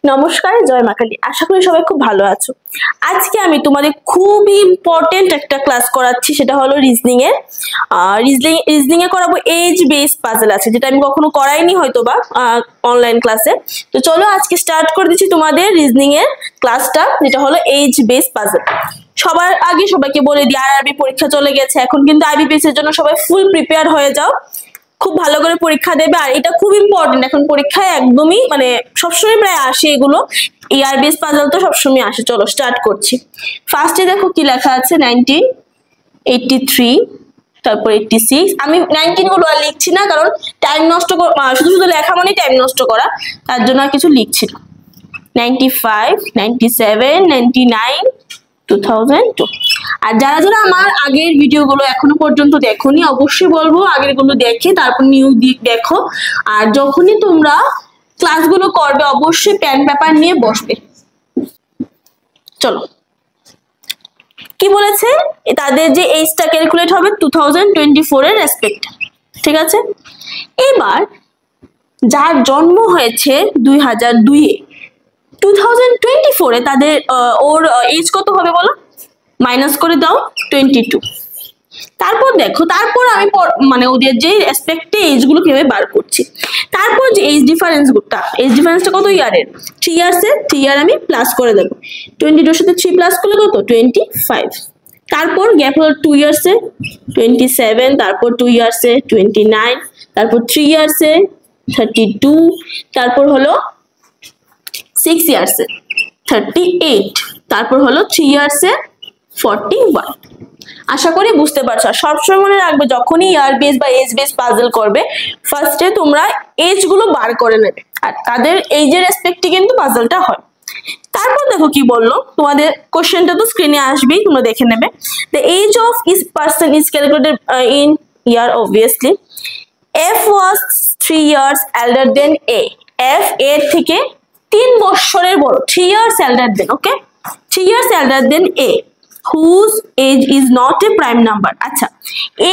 নমস্কার, জয় মা কালী। আশা করি সবাই খুব ভালো আছো। আজকে আমি তোমাদের খুবই ইম্পর্টেন্ট একটা ক্লাস করাচ্ছি, সেটা হলো রিজনিং এর। রিজনিং এ করাবো এজ বেস পাজল আছে, যেটা আমি কখনো করাইনি হয়তো বা অনলাইন ক্লাসে। তো চলো আজকে স্টার্ট করে দিচ্ছি তোমাদের রিজনিং এর ক্লাসটা, যেটা হলো এজ বেস পাজল। সবার আগে সবাইকে বলে দিই, আরআরবি পরীক্ষা চলে গেছে, এখন কিন্তু আইবিপিএস এর জন্য সবাই ফুল প্রিপেয়ার হয়ে যাও, খুব ভালো করে পরীক্ষা দেবে। আর এটা খুব ইম্পর্টেন্ট, এখন পরীক্ষায় একদমই মানে সবসময় প্রায় আসে এগুলো, ইয়ার বেস পাজল তো সবসময় আসে। চলো স্টার্ট করছি। ফার্স্টে দেখো কি লেখা আছে, 1983, তারপর 86। আমি 19 গুলো আর লিখছি না, কারণ টাইম নষ্ট, শুধু শুধু লেখা মানে টাইম নষ্ট করা, তার জন্য আর কিছু লিখছি না। 95, 97, 99, 2002। আর যারা যারা আমার আগের ভিডিওগুলো এখনো পর্যন্ত দেখোনি, অবশ্যই বলবো আগের গুলো দেখে তারপর নিউ দেখো। আর যখনই তোমরা ক্লাসগুলো করবে অবশ্যই পেন পেপার নিয়ে বসবে। চলো কি বলেছে, তাদের যে এজটা ক্যালকুলেট হবে 2024 এর রেসপেক্ট, ঠিক আছে। এবার যার জন্ম হয়েছে 2002 এ, 2024 এ তাদের ওর এজ কত হবে বলো, মাইনাস করে দাও 22। তারপর দেখো, তারপর আমি মানে ওদের যে রেসপেক্টে এজ গুলো কিভাবে বার করছি। তারপর যে এজ ডিফারেন্সটা কত ইয়ারের, 3 ইয়ার্স এর, 3 ইয়ার আমি প্লাস করে দেবো। 22 সাথে 3 প্লাস করলে কত, 25। তারপর গ্যাপ হলো 2 ইয়ার্স এ 27, তারপর 2 ইয়ার্স এ 29, তারপর 3 ইয়ার্স এ 32, তারপর হলো 6 ইয়ার্স এ 38, তারপর হলো 3 ইয়ার্স এ 41। আশা করি বুঝতে পারছো। সবসময় মনে রাখবে, যখনই ইয়ার বেস বা এজ বেস পাজল করবে, ফার্স্টে তোমরা এজ গুলো বার করে নেবে, আর তাদের এজের রেসপেক্টে কিন্তু পাজলটা হয়। তারপর দেখো কি বললো, তোমাদের কোশ্চেনটা তো স্ক্রিনে আসবেই, তোমরা দেখে নেবে। The age of is person is calculated in year, obviously. F was 3 years elder than A. F এর থেকে 3 বছরের বড়, 3 years elder than, okay, 3 years elder than A, whose age is not a prime number। আচ্ছা,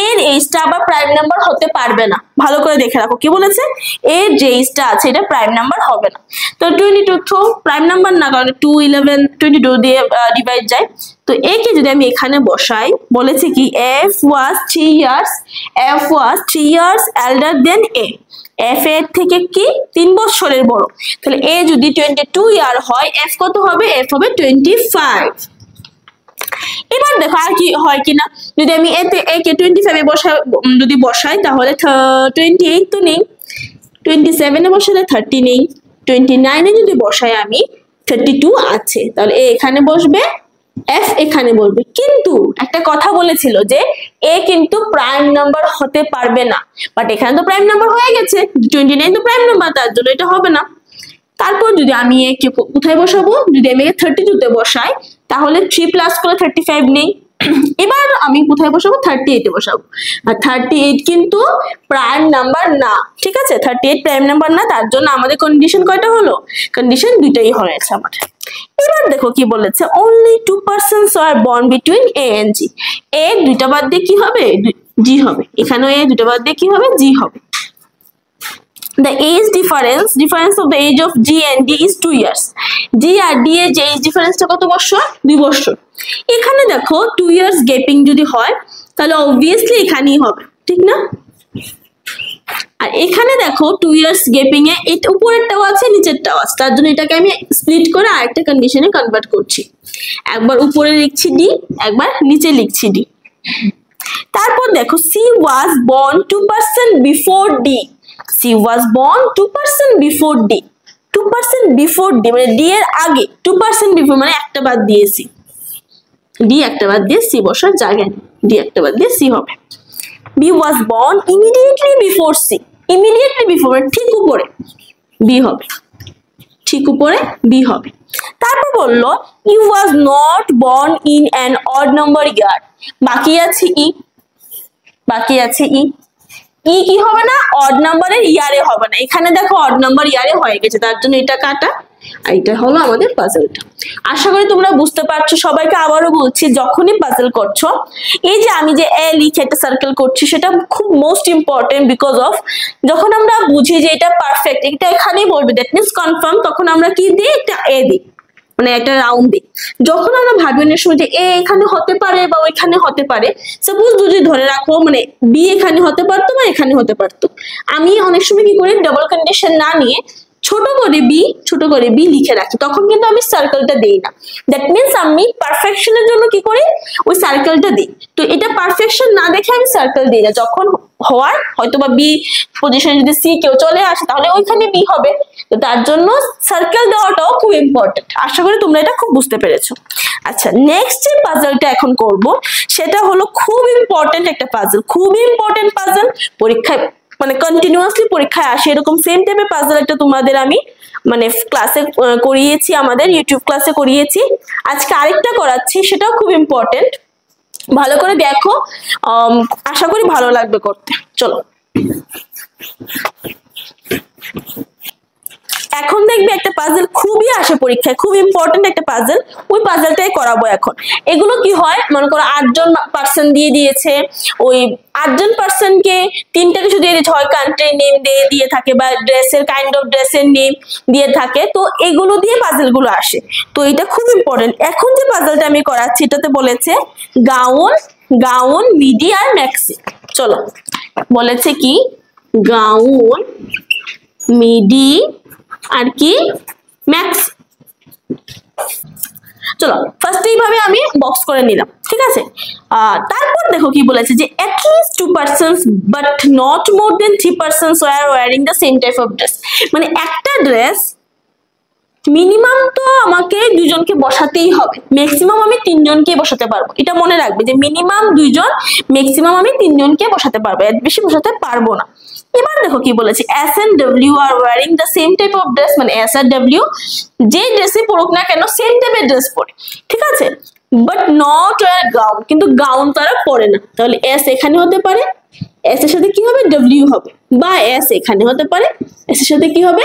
এর এজটা আবার prime number হতে পারবে না, ভালো করে দেখে রাখো কি বলেছে, এর যে এজটা আছে এটা প্রাইম নাম্বার হবে না। তো 22 তো প্রাইম নাম্বার না, কারণ 2, 11, 22 দিয়ে ডিভাইড যায়। তো একে যদি আমি এখানে বসাই, বলেছে কি F was 3 years elder than A. F এর থেকে কি 3 বছরের বড়, তাহলে এ যদি 22 ইয়ার হয়, এফ কত হবে, এফ হবে 25। এবার দেখো আর কি হয় কিনা, যদি আমি এতে একে 25 এ বসাই তাহলে 28 তো নেই, 27 এ বসালে 30 নেই, 29 এ যদি বসাই আমি 32 আছে, তাহলে এ এখানে বসবে, এফ এখানে বসবে। কিন্তু একটা কথা বলেছিল যে এ কিন্তু প্রাইম নাম্বার হতে পারবে না, বাট এখানে তো প্রাইম নাম্বার হয়ে গেছে, 29 তো প্রাইম নাম্বার, তার জন্য এটা হবে না। তারপর যদি আমি একে কোথায় বসাবো, যদি আমি 32 তে বসাই তাহলে 3 প্লাস করে 35 নেই। এবার আমি কোথায় বসাবো, 38 এ বসাবো। আর 38 কিন্তু প্রাইম নাম্বার না, ঠিক আছে, 38 প্রাইম নাম্বার না, তার জন্য আমাদের কন্ডিশন কয়টা হলো, কন্ডিশন দুইটাই হয়েছে আমার। এবার দেখো কি বলেছে, only 2 persons are born between A and G। এ দুইটা বাদ দিয়ে কি হবে, জি হবে। এখানেও এ দুইটা বাদ দিয়ে কি হবে, জি হবে। The age difference of the age of G and D is 2 years। G R D এর যে age difference টা কত বছর, 2 বছর। এখানে দেখো 2 years গ্যাপিং যদি হয় তাহলে obviously এখানেই হবে, ঠিক না। আর এখানে দেখো 2 years গ্যাপিং এ এটা উপরেরটাও আছে নিচেরটাও আছে, তার জন্য এটাকে আমি স্প্লিট করে আরেকটা কন্ডিশনে কনভার্ট করছি। একবার উপরে লিখছি ডি, একবার নিচে লিখছি ডি। তারপর দেখো C was born 2% before D। C was born 2% before D। 2% before D মানে D এর আগে, 2% before মানে একটা বাদ দিয়েছি, D একটা বাদ দিয়ে C বসার জায়গায় D একটা বাদ দিয়ে C হবে। B was born immediately before C। immediately before মানে ঠিক উপরে B হবে, ঠিক উপরে B হবে। তারপর বললো he was not born in an odd number year। বাকি আছে E, ই কি হবে না, অড নাম্বারের ইয়ারে হবে না। এখানে দেখো অড নাম্বার ইয়ারে হয়ে গেছে, তার জন্য এটা কাটা। আর এটা হলো আমাদের পাজলটা। আশা করি তোমরা বুঝতে পারছো। সবাইকে আবারও বলছি, যখনই পাজল করছো, এই যে আমি যে এ লিখে একটা সার্কেল করছি, সেটা খুব মোস্ট ইম্পর্টেন্ট। বিকজ অফ যখন আমরা বুঝি যে এটা পারফেক্ট, এটা এখানেই বলবে দ্যাট মিনস কনফার্ম, তখন আমরা কি দিই, একটা এ দিই, মানে একটা রাউন্ড দিই। যখন আমরা ভাবিনের সময় যে এ এখানে হতে পারে বা ওইখানে হতে পারে, সাপোজ যদি ধরে রাখো মানে বি এখানে হতে পারতো বা এখানে হতে পারতো, আমি অনেক সময় কি করি, ডাবল কন্ডিশন না নিয়ে ছোট করে বি লিখে রাখি, তখন কিন্তু আমি সার্কেলটা দেই না। দ্যাট মিনস আমি পারফেকশনের জন্য কি করি, ওই সার্কেলটা দিই। তো এটা পারফেকশন না দেখে আমি সার্কেল দিই না। যখন হওয়ার হয়তো বা বি পজিশনে যদি সি কেউ চলে আসে, তাহলে ওইখানে বি হবে। তো তার জন্য সার্কেল দেওয়াটাও খুব ইম্পর্টেন্ট। আশা করি তোমরা এটা খুব বুঝতে পেরেছো। আচ্ছা, নেক্সট যে পাজলটা এখন করব, সেটা হলো খুব ইম্পর্টেন্ট একটা পাজল, খুব ইম্পর্টেন্ট পাজল। পরীক্ষায় মানে কন্টিনিউয়াসলি পরীক্ষায় আসে এরকম সেম টাইপের পাজল একটা তোমাদের আমি মানে ক্লাসে করিয়েছি, আমাদের ইউটিউব ক্লাসে করিয়েছি। আজকে আরেকটা করাচ্ছি, সেটাও খুব ইম্পর্টেন্ট। ভালো করে দেখো, আশা করি ভালো লাগবে করতে। চলো, এখন দেখবে একটা পাজল খুবই আসে পরীক্ষায়, খুব ইম্পর্টেন্ট একটা পাজল, ওই পাজলটাই করাবো এখন। এগুলো কি হয়, মনে করো 8 জন পার্সন দিয়ে দিয়েছে, ওই 8 জন পার্সনকে 3টা কিছু দিয়ে দিয়েছে, হয় কান্ট্রি নেম দিয়ে থাকে বা ড্রেসের কাইন্ড অফ ড্রেসের নেম দিয়ে থাকে। তো এগুলো দিয়ে পাজল গুলো আসে। তো এটা খুব ইম্পর্টেন্ট। এখন যে পাজলটা আমি করাচ্ছি, এটাতে বলেছে গাউন, মিডি আর ম্যাক্সি। চলো, বলেছে কি গাউন, মিডি আর কি ম্যাক্স। চলো ফার্স্ট এইভাবে আমি বক্স করে নিলাম, ঠিক আছে। তারপর দেখো কি বলেছে যে at least 2 persons but not more than 3 persons were wearing the same type of dress। মানে একটা ড্রেস মিনিমাম তো আমাকে 2 জনকে বসাতেই হবে, ম্যাক্সিমাম আমি 3 জনকে বসাতে পারবো। এটা মনে রাখবে যে মিনিমাম 2 জন, ম্যাক্সিমাম আমি 3 জনকে বসাতে পারবো, এর বেশি বসাতে পারবো না। এবার দেখো কি বলেছে, S and W are wearing the same type of dress। মানে S আর W যে ড্রেসই পরুক না কেন সেম টাইপের ড্রেস পরে, ঠিক আছে। বাট নট ওয়্যার গাউন, কিন্তু গাউন তারা পরে না। তাহলে S এখানে হতে পারে, S এর সাথে কি হবে, W হবে, বা S এখানে হতে পারে, S এর সাথে কি হবে,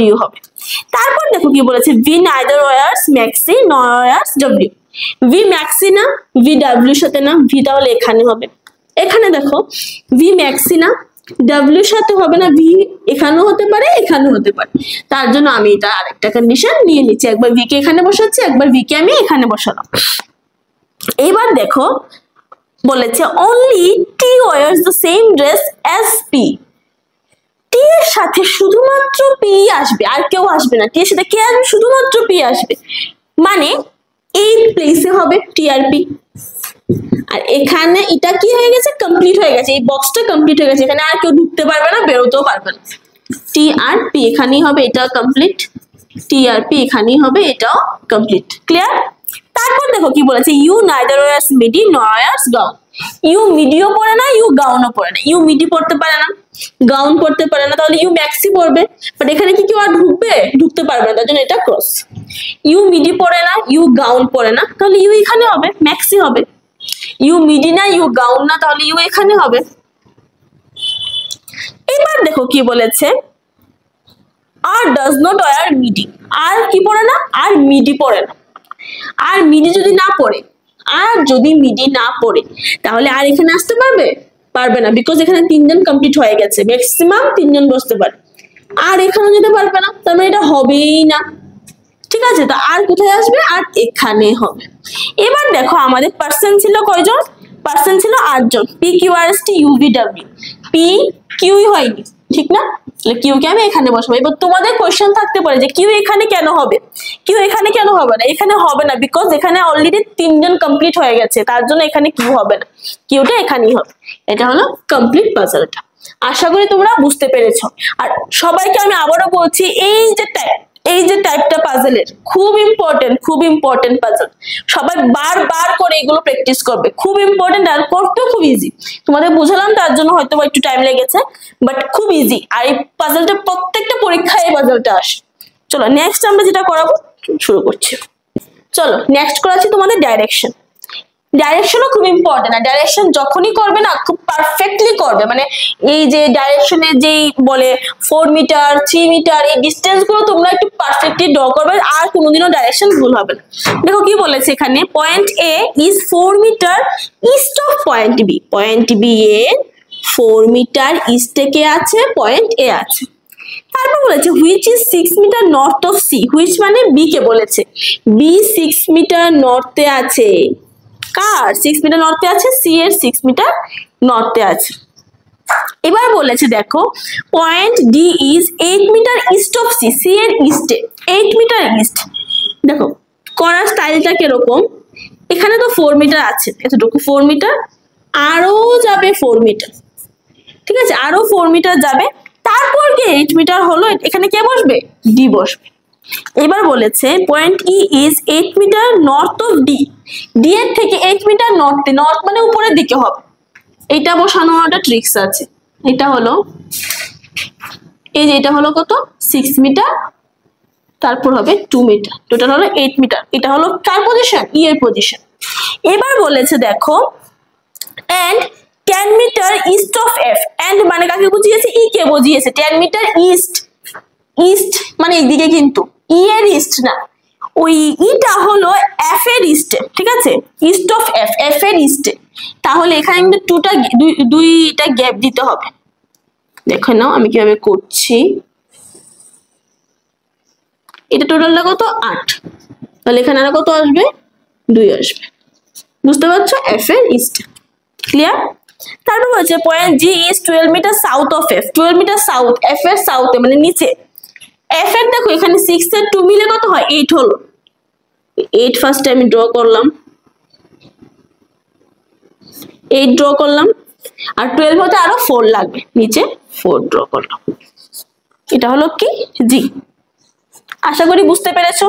W হবে। তারপর দেখো কি বলেছে, V neither wears maxi nor wears W। V maxi না, V W সাথে না, V তাহলে এখানে হবে। এখানে দেখো V maxi না, W সাথে হবে না, V এখানেও হতে পারে, এখানেও হতে পারে। তার জন্য আমি এটা আরেকটা কন্ডিশন নিয়ে নিচ্ছি, একবার V কে এখানে বসাচ্ছি, একবার V কে আমি এখানে বসালাম। এবার দেখো বলেছে only T wears the same dress as P। টি এর সাথে শুধুমাত্র পি আসবে, আর কেউ আসবে না। টি এর সাথে কে আসবে, শুধুমাত্র পি আসবে। মানে এই প্লেসে হবে টি আর পি। আর এখানে এটা কি হয়ে গেছে, কমপ্লিট হয়ে গেছে, এই বক্সটা কমপ্লিট হয়ে গেছে। এখানে আর কেউ ঢুকতে পারবে না, বেরোতেও পারবে না। টি আর পি এখানেই হবে, এটা কমপ্লিট। টি আর পি এখানেই হবে, এটাও কমপ্লিট। ক্লিয়ার? তারপর দেখো কি বলেছে, ইউ নাইদার ওয়্যার্স মিডি নর ওয়্যার্স গাউন। ইউ মিডিও পরে না, ইউ গাউনও পরে না। ইউ মিডি পড়তে পারে না, গাউন পড়তে পারে না, তাহলে ইউ ম্যাক্সি পরবে। বাট এখানে কি কেউ আর ঢুকতে পারবে না, তার জন্য এটা ক্রস। ইউ মিডি পরে না, ইউ গাউন পরে না, তাহলে ইউ এখানে হবে, ম্যাক্সি হবে। ইউ মিডি না, ইউ গাউন না, তাহলে ইউ এখানে হবে। এবার দেখো কি বলেছে, আর ডাজ নট ওয়্যার মিডি। আর কি পরে না, আর মিডি পরে না। আর মিডি যদি না পড়ে, তাহলে আর এখানে আসতে পারবে না। বিকজ এখানে 3 জন কমপ্লিট হয়ে গেছে, ম্যাক্সিমাম 3 জন বসতে পারে। আর এখানে যেতে পারবে না, তার মানে এটা হবেই না, ঠিক আছে। তো আর কোথায় আসবে, আর এখানে হবে। এবার দেখো আমাদের পার্সন ছিল কয়জন, পার্সন ছিল 8 জন। P Q R S T U V W, P কিউই হয়নি, ঠিক না। কিউ কে আমি এখানে বসাবো। এবার তোমাদের কোয়েশ্চেন থাকতে পারে যে কিউ এখানে কেন হবে, কিউ এখানে কেন হবে না। এখানে হবে না বিকজ এখানে অলরেডি 3 জন কমপ্লিট হয়ে গেছে, তার জন্য এখানে কিউ হবে না, কিউটা এখানেই হবে। এটা হলো কমপ্লিট পাজলটা। আশা করি তোমরা বুঝতে পেরেছো। আর সবাইকে আমি আবারও বলছি, এই যে টাইপটা পাজলের খুব ইম্পর্টেন্ট পাজল। সবাই বারবার করে এগুলো প্র্যাকটিস করবে, খুব ইম্পর্টেন্ট। আর করতেও খুব ইজি। তোমাদের বুঝালাম, তার জন্য হয়তো একটু টাইম লেগেছে, বাট খুব ইজি। আর এই পাজলটা প্রত্যেকটা পরীক্ষায় এই পাজলটা আসে। চলো নেক্সট আমরা যেটা করাবো শুরু করছি। চলো নেক্সট করাচ্ছি তোমাদের ডাইরেকশন। ডাইরেকশনও খুব ইম্পর্টেন্ট, আর ডাইরেকশন যখনই করবে না খুব পারফেক্টলি করবে, মানে এই যে ডাইরেকশনের যেই বলে 4 মিটার 3 মিটার এই ডিস্টেন্স গুলো তোমরা একটু পারফেক্টলি ড্র করবে, আর কোনোদিনও ডাইরেকশন ভুল হবে না। দেখো কি বলেছে এখানে, point A is 4 metre east of point B, point B এর 4 মিটার ইস্টে কে আছে, পয়েন্ট এ আছে। তারপর বলেছে which is 6 metre north of C, which মানে বি কে বলেছে, বি 6 মিটার নর্থে আছে, কার 6 মিটার নর্থে আছে, সি এর 6 মিটার নর্থে আছে। এবার বলেছে দেখো point D is 8 metre east of C, C এর ইস্টে 8 মিটার ইস্ট। দেখো করার স্টাইলটা কিরকম, এখানে তো 4 মিটার আছে, এতটুকু 4 মিটার, আরো যাবে 4 মিটার, ঠিক আছে, আরো 4 মিটার যাবে, তারপর কি 8 মিটার হলো, এখানে কে বসবে, ডি বসবে। এবার বলেছে point E is 8 metre north of D, D এর থেকে 8 মিটার নর্থে, নর্থ মানে উপরের দিকে হবে, এটা বসানোর একটা ট্রিক্স আছে। এটা হলো এই যে এটা হলো কত 6 মিটার, তারপর হবে 2 মিটার, টোটাল হলো 8 মিটার। এটা হলো কার পজিশন, ই এর পজিশন। এবার বলেছে দেখো and 10 metre east of F, and মানে কাকে বুঝিয়েছে, ই কে বুঝিয়েছে, 10 মিটার ইস্ট, ইস্ট মানে এইদিকে কিন্তু ই এর ইস্ট না, ওই ইটা হলো এফ এর ইস্টে, ঠিক আছে, ইস্ট অফ এফ, এফ এর ইস্টে, তাহলে এখানে কিন্তু দুইটা গ্যাপ দিতে হবে। দেখো নাও আমি কিভাবে করছি, এটা টোটালটা কত 8, তাহলে এখানে আর কত আসবে 2 আসবে, বুঝতে পারছো, এফ এর ইস্টে, ক্লিয়ার। তারপর হচ্ছে point G is 12 metre south of F, 12 metre south, F এর সাউথে মানে নিচে, এফ এর দেখো এখানে 6 এর 2 মিলে কত হয় 8 হলো, 8 ফার্স্টে আমি ড্র করলাম, 8 ড্র করলাম, আর 12 হতে আরো 4 লাগবে, নিচে 4 ড্র করলাম, এটা হলো কি জি। আশা করি বুঝতে পেরেছো।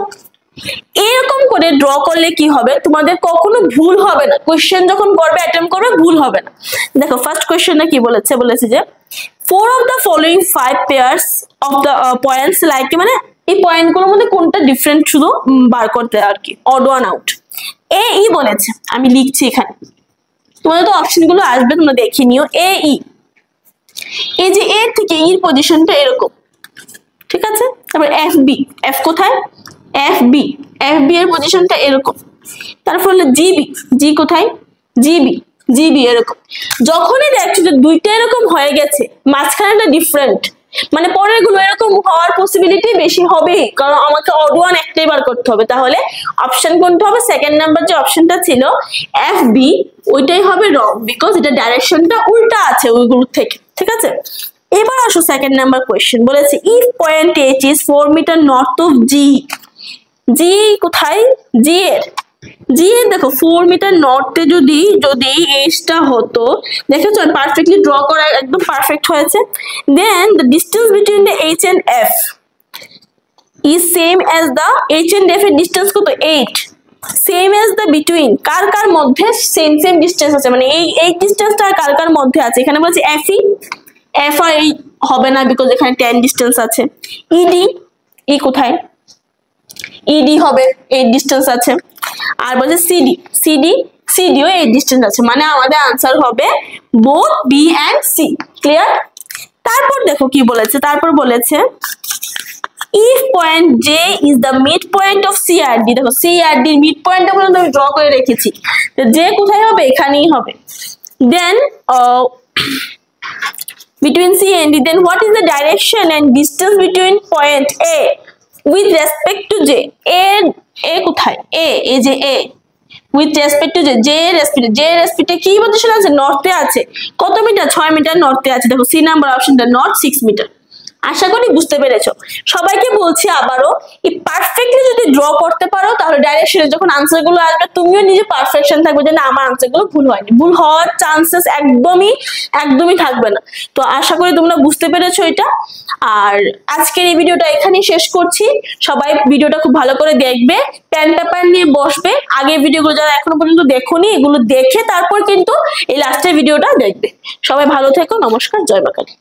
এরকম করে ড্র করলে কি হবে, তোমাদের কখনো ভুল হবে না, কোশ্চেন যখন করবে অ্যাটেম্প করবে ভুল হবে না। দেখো ফার্স্ট কোশ্চেনটা কি বলেছে, বলেছে যে 4 of the following 5 pairs of the points like, মানে এই পয়েন্টগুলোর মধ্যে কোনটা ডিফারেন্ট শুধু বার করতে আর কি, অড ওয়ান আউট। এ ই বলেছে, আমি লিখছি এখানে, তোমাদের তো অপশনগুলো আসবে তোমরা দেখে নিও। এ ই, এই যে এ থেকে ইর পজিশনটা এরকম, ঠিক আছে, তারপর এফ বি, এফ কোথায়, এফ বি, এফ বি এর পজিশনটা এরকম, তারপর হলো জিবি, জি কোথায়, জিবি, জিবি এরকম। যখনই দেখছো যে দুইটা এরকম হয়ে গেছে, মাঝখানেটা ডিফারেন্ট, মানে পরের গুলো এরকম হওয়ার পসিবিলিটি বেশি হবে, কারণ আমাকে অড ওয়ান একটাই বার করতে হবে, তাহলে অপশন কোনটা হবে, সেকেন্ড নাম্বার যে অপশনটা ছিল এফ বি, ওইটাই হবে রং, বিকজ এটা ডাইরেকশনটা উল্টা আছে ওইগুলোর থেকে, ঠিক আছে। এবার আসো সেকেন্ড নাম্বার কোয়েশ্চেন, বলেছে if point H is 4 metre north of G, G কোথায়, জি এর, জি এর দেখো 4 মিটার নর্থে যদি এইচটা হতো, দেখেছো পারফেক্টলি ড্র করা একদম পারফেক্ট হয়েছে। Then the distance between the H and F is same as the H and F এর ডিস্টেন্স কত 8, সেম অ্যাজ দ্য বিটুইন, কার কার মধ্যে সেম ডিস্টেন্স আছে, মানে এই ডিস্টেন্সটা কার কার মধ্যে আছে, এখানে বলছে এফ ই, এফ আর হবে না বিকজ এখানে 10 ডিস্টেন্স আছে, ইডি, ই কোথায়, ইডি হবে 8 ডিস্টেন্স আছে, আর বলছে সিডি, সিডিও 8 ডিস্টেন্স আছে, মানে আমাদের আনসার হবে both B and C, clear. তারপর দেখো কি বলেছে, তারপর বলেছে if point J is the mid point of CRD, দেখো সিআরডি মিড পয়েন্টটা পর্যন্ত আমি ড্র করে রেখেছি, তো জে কোথায় হবে, এখানেই হবে। দেন between C and D, then what is the direction and distance between point A with respect to J? A কোথায়, এই যে A with respect to J রেসপেক্টে কি পজিশন আছে, নর্থে আছে, কত মিটার, 6 মিটার নর্থে আছে, দেখো সি নাম্বার অপশনটা নর্থ 6 মিটার। আশা করি বুঝতে পেরেছো। সবাইকে বলছি আবারও, এই পারফেক্টলি যদি ড্র করতে পারো তাহলে ডাইরেকশনে যখন আনসার গুলো আসবে তুমিও নিজে পারফেকশন থাকবে যে না আমার আনসার গুলো ভুল হয়নি, ভুল হওয়ার চান্সেস একদমই থাকবে না। তো আশা করি তোমরা বুঝতে পেরেছো এটা। আর আজকের এই ভিডিওটা এখানেই শেষ করছি। সবাই ভিডিওটা খুব ভালো করে দেখবে, পেন পেপার নিয়ে বসবে, আগের ভিডিওগুলো যারা এখনো পর্যন্ত দেখোনি এগুলো দেখে তারপর কিন্তু এই লাস্টের ভিডিওটা দেখবে। সবাই ভালো থেকো, নমস্কার, জয় মা কালী।